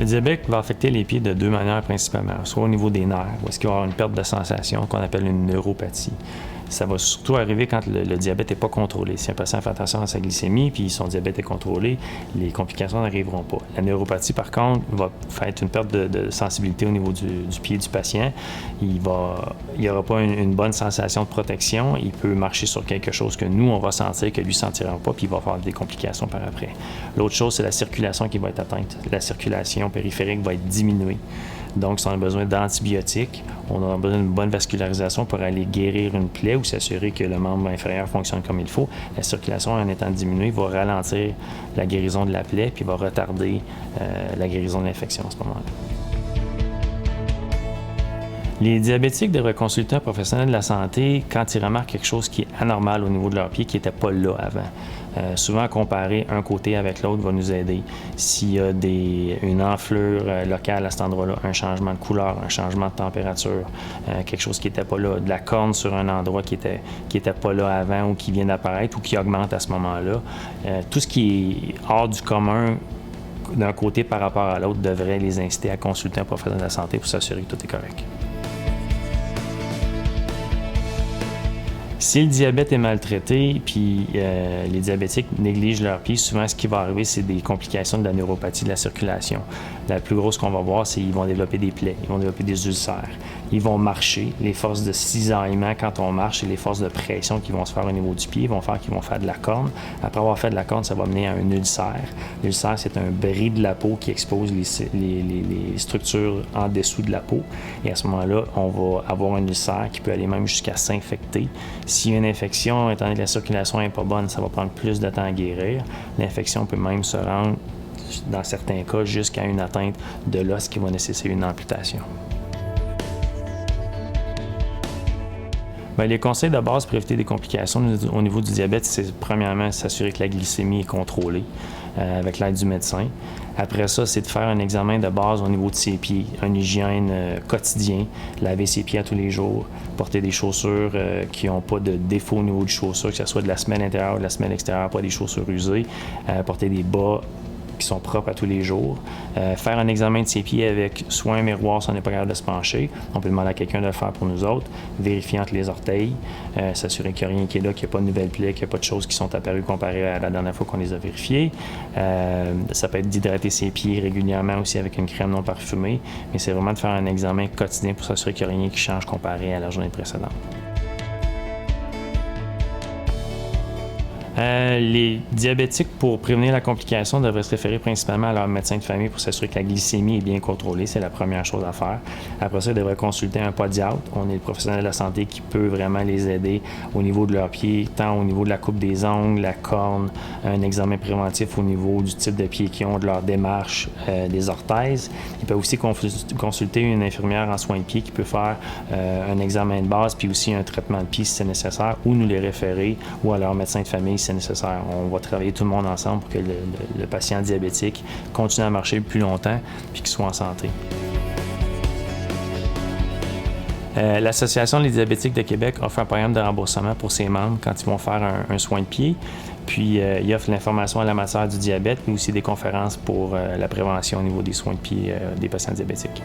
diabète va affecter les pieds de deux manières principalement, soit au niveau des nerfs, où est-ce qu'il va y avoir une perte de sensation qu'on appelle une neuropathie. Ça va surtout arriver quand le diabète n'est pas contrôlé. Si un patient fait attention à sa glycémie puis son diabète est contrôlé, les complications n'arriveront pas. La neuropathie, par contre, va faire une perte de sensibilité au niveau du pied du patient. Il n'y aura pas une bonne sensation de protection. Il peut marcher sur quelque chose que nous, on va sentir, que lui ne sentira pas, puis il va avoir des complications par après. L'autre chose, c'est la circulation qui va être atteinte. La circulation périphérique va être diminuée. Donc, si on a besoin d'antibiotiques, on a besoin d'une bonne vascularisation pour aller guérir une plaie ou s'assurer que le membre inférieur fonctionne comme il faut. La circulation, en étant diminuée, va ralentir la guérison de la plaie puis va retarder la guérison de l'infection à ce moment-là. Les diabétiques devraient consulter un professionnel de la santé quand ils remarquent quelque chose qui est anormal au niveau de leur pied qui n'était pas là avant. Souvent, comparer un côté avec l'autre va nous aider. S'il y a une enflure locale à cet endroit-là, un changement de couleur, un changement de température, quelque chose qui n'était pas là, de la corne sur un endroit qui était pas là avant ou qui vient d'apparaître ou qui augmente à ce moment-là, tout ce qui est hors du commun d'un côté par rapport à l'autre devrait les inciter à consulter un professionnel de la santé pour s'assurer que tout est correct. Si le diabète est maltraité, puis les diabétiques négligent leurs pieds, souvent ce qui va arriver, c'est des complications de la neuropathie de la circulation. La plus grosse qu'on va voir, c'est qu'ils vont développer des plaies, ils vont développer des ulcères. Ils vont marcher, les forces de cisaillement quand on marche et les forces de pression qui vont se faire au niveau du pied vont faire qu'ils vont faire de la corne. Après avoir fait de la corne, ça va mener à un ulcère. L'ulcère, c'est un bris de la peau qui expose les structures en dessous de la peau. Et à ce moment-là, on va avoir un ulcère qui peut aller même jusqu'à s'infecter. S'il y a une infection, étant donné que la circulation n'est pas bonne, ça va prendre plus de temps à guérir. L'infection peut même se rendre, dans certains cas, jusqu'à une atteinte de l'os qui va nécessiter une amputation. Bien, les conseils de base pour éviter des complications au niveau du diabète, c'est premièrement s'assurer que la glycémie est contrôlée avec l'aide du médecin. Après ça, c'est de faire un examen de base au niveau de ses pieds, une hygiène quotidien, laver ses pieds à tous les jours, porter des chaussures qui n'ont pas de défaut au niveau du chaussure, que ce soit de la semelle intérieure ou de la semelle extérieure, pas des chaussures usées, porter des bas qui sont propres à tous les jours. Faire un examen de ses pieds avec soit un miroir si on n'est pas capable de se pencher. On peut demander à quelqu'un de le faire pour nous autres. Vérifier entre les orteils, s'assurer qu'il n'y a rien qui est là, qu'il n'y a pas de nouvelles plaies, qu'il n'y a pas de choses qui sont apparues comparées à la dernière fois qu'on les a vérifiées. Ça peut être d'hydrater ses pieds régulièrement aussi avec une crème non parfumée, mais c'est vraiment de faire un examen quotidien pour s'assurer qu'il n'y a rien qui change comparé à la journée précédente. Les diabétiques, pour prévenir la complication, devraient se référer principalement à leur médecin de famille pour s'assurer que la glycémie est bien contrôlée. C'est la première chose à faire. Après ça, ils devraient consulter un podiatre. On est le professionnel de la santé qui peut vraiment les aider au niveau de leurs pieds, tant au niveau de la coupe des ongles, la corne, un examen préventif au niveau du type de pied qu'ils ont, de leur démarche, des orthèses. Ils peuvent aussi consulter une infirmière en soins de pied qui peut faire un examen de base puis aussi un traitement de pied si c'est nécessaire, ou nous les référer ou à leur médecin de famille si c'est nécessaire. On va travailler tout le monde ensemble pour que le patient diabétique continue à marcher plus longtemps puis qu'il soit en santé. L'Association des diabétiques de Québec offre un programme de remboursement pour ses membres quand ils vont faire un soin de pied. Puis, il offre l'information à la matière du diabète, mais aussi des conférences pour la prévention au niveau des soins de pied des patients diabétiques.